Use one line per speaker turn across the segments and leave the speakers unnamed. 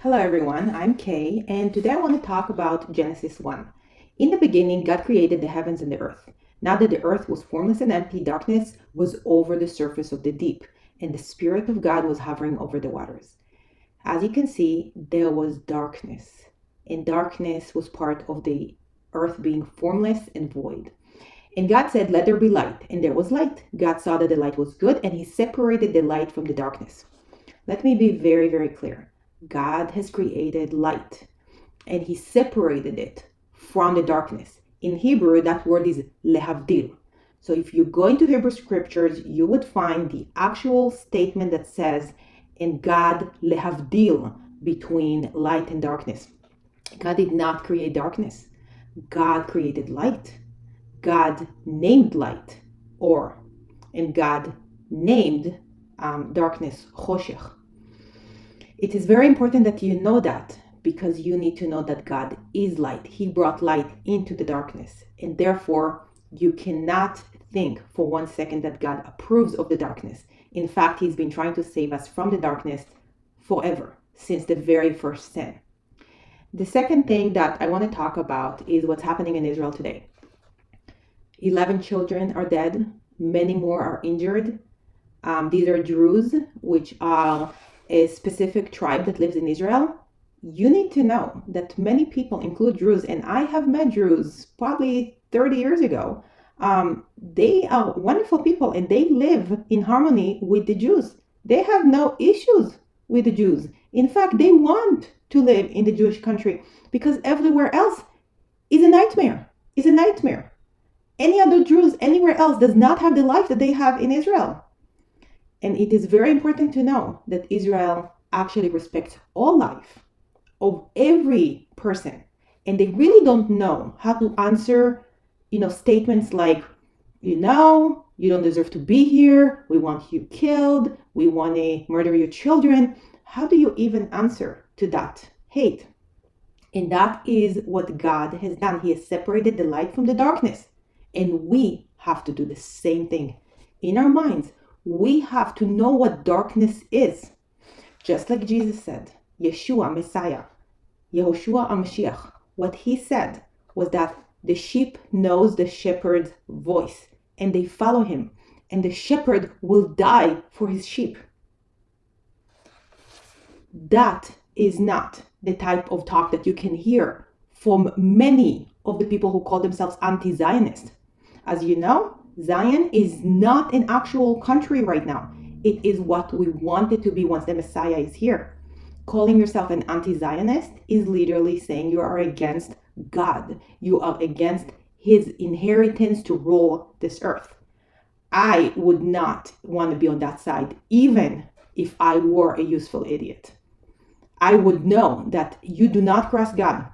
Hello everyone, I'm Kay, and today I want to talk about Genesis 1. In the beginning, God created the heavens and the earth. Now that the earth was formless and empty, darkness was over the surface of the deep, and the Spirit of God was hovering over the waters. As you can see, there was darkness, and darkness was part of the earth being formless and void. And God said, "Let there be light," and there was light. God saw that the light was good, and He separated the light from the darkness. Let me be very, very clear. God has created light and He separated it from the darkness. In Hebrew, that word is lehavdil. So if you go into Hebrew scriptures, you would find the actual statement that says, "And God lehavdil," between light and darkness. God did not create darkness. God created light. God named light, and God named darkness choshech. It is very important that you know that, because you need to know that God is light. He brought light into the darkness, and therefore you cannot think for 1 second that God approves of the darkness. In fact, He's been trying to save us from the darkness forever, since the very first sin. The second thing that I want to talk about is what's happening in Israel today. 11 children are dead. Many more are injured. These are Druze, which are a specific tribe that lives in Israel. You need to know that many people include Druze, and I have met Druze probably 30 years ago. They are wonderful people, and they live in harmony with the Jews. They have no issues with the Jews. In fact, they want to live in the Jewish country, because everywhere else is a nightmare. Any other Jews anywhere else does not have the life that they have in Israel. And it is very important to know that Israel actually respects all life of every person. And they really don't know how to answer, statements like, you don't deserve to be here. We want you killed. We want to murder your children. How do you even answer to that hate? And that is what God has done. He has separated the light from the darkness. And we have to do the same thing in our minds. We have to know what darkness is. Just like Jesus said, Yeshua, Messiah, Yehoshua HaMashiach, what He said was that the sheep knows the shepherd's voice and they follow Him, and the shepherd will die for his sheep. That is not the type of talk that you can hear from many of the people who call themselves anti-Zionist. As you know, Zion is not an actual country right now. It is what we want it to be once the Messiah is here. Calling yourself an anti-Zionist is literally saying you are against God. You are against His inheritance to rule this earth. I would not want to be on that side, even if I were a useful idiot. I would know that you do not cross God,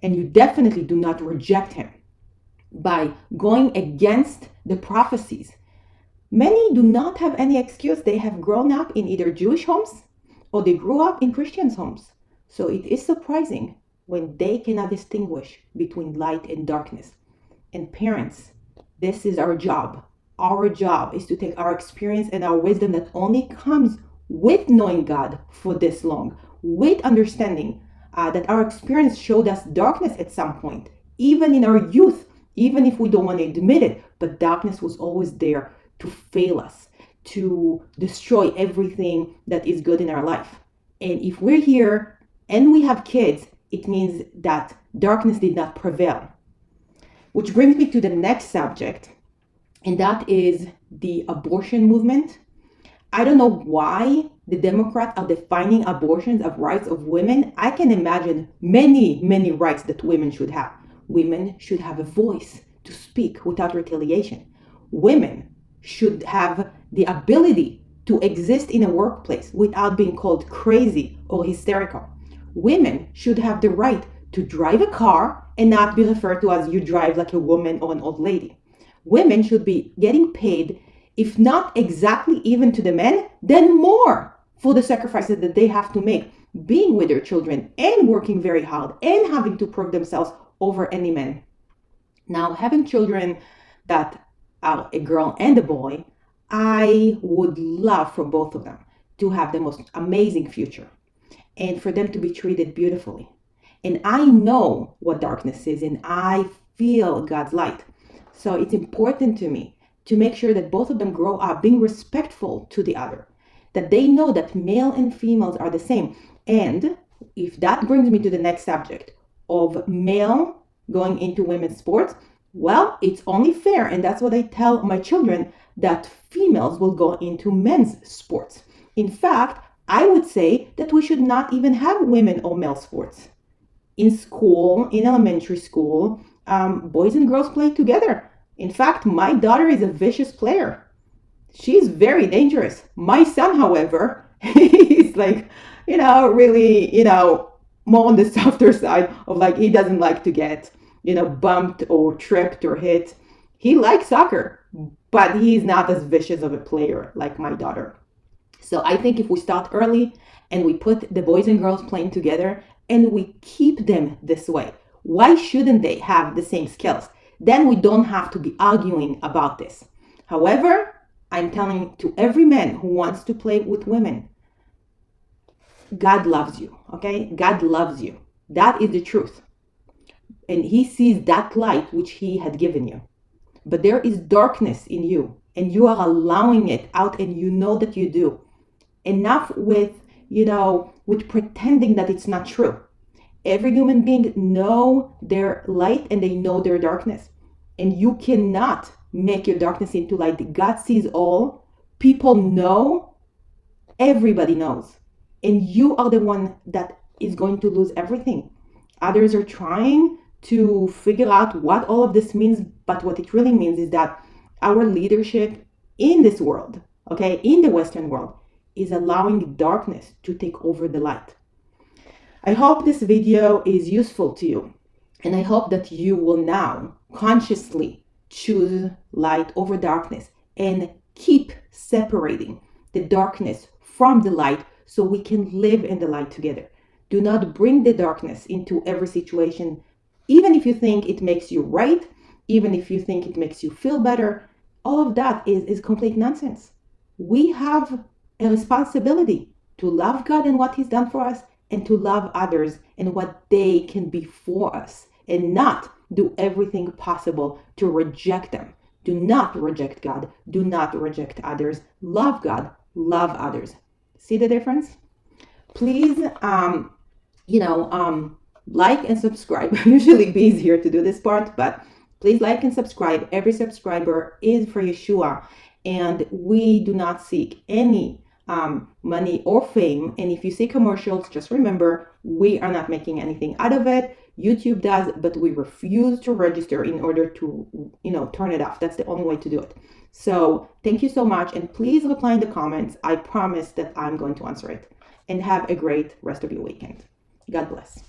and you definitely do not reject Him by going against the prophecies. Many do not have any excuse. They have grown up in either Jewish homes or they grew up in Christian homes. So it is surprising when they cannot distinguish between light and darkness. And parents, this is our job. Our job is to take our experience and our wisdom that only comes with knowing God for this long, with understanding that our experience showed us darkness at some point, even in our youth. Even if we don't want to admit it, but darkness was always there to fail us, to destroy everything that is good in our life. And if we're here and we have kids, it means that darkness did not prevail. Which brings me to the next subject, and that is the abortion movement. I don't know why the Democrats are defining abortions as rights of women. I can imagine many, many rights that women should have. Women should have a voice to speak without retaliation. Women should have the ability to exist in a workplace without being called crazy or hysterical. Women should have the right to drive a car and not be referred to as you drive like a woman or an old lady. Women should be getting paid, if not exactly even to the men, then more for the sacrifices that they have to make, being with their children and working very hard and having to prove themselves over any man. Now, having children that are a girl and a boy, I would love for both of them to have the most amazing future. and for them to be treated beautifully. And I know what darkness is, and I feel God's light. So it's important to me to make sure that both of them grow up being respectful to the other, that they know that male and females are the same. And if that brings me to the next subject of male going into women's sports, well, it's only fair, and that's what I tell my children, that females will go into men's sports. In fact, I would say that we should not even have women or male sports. In school, in elementary school, boys and girls play together. In fact, my daughter is a vicious player. She's very dangerous. My son, however, he's like, really, more on the softer side of like, he doesn't like to get, bumped or tripped or hit. He likes soccer, but he's not as vicious of a player like my daughter. So I think if we start early and we put the boys and girls playing together and we keep them this way, why shouldn't they have the same skills? Then we don't have to be arguing about this. However, I'm telling to every man who wants to play with women, God loves you, okay? God loves you. That is the truth. And he sees that light which he had given you. But there is darkness in you, and you are allowing it out, and you know that you do. Enough with, with pretending that it's not true. Every human being know their light and they know their darkness. And you cannot make your darkness into light. God sees all. People know. Everybody knows. And you are the one that is going to lose everything. Others are trying to figure out what all of this means, but what it really means is that our leadership in this world, okay, in the Western world, is allowing darkness to take over the light. I hope this video is useful to you, and I hope that you will now consciously choose light over darkness and keep separating the darkness from the light so we can live in the light together. Do not bring the darkness into every situation, even if you think it makes you right, even if you think it makes you feel better. All of that is complete nonsense. We have a responsibility to love God and what he's done for us, and to love others and what they can be for us, and not do everything possible to reject them. Do not reject God. Do not reject others. Love God. Love others. See the difference? Please, like and subscribe. Usually be easier to do this part, but please like and subscribe. Every subscriber is for Yeshua, and we do not seek any money or fame. And if you see commercials, just remember, we are not making anything out of it. YouTube does, but we refuse to register in order to, turn it off. That's the only way to do it. So thank you so much. And please reply in the comments. I promise that I'm going to answer it. And have a great rest of your weekend. God bless.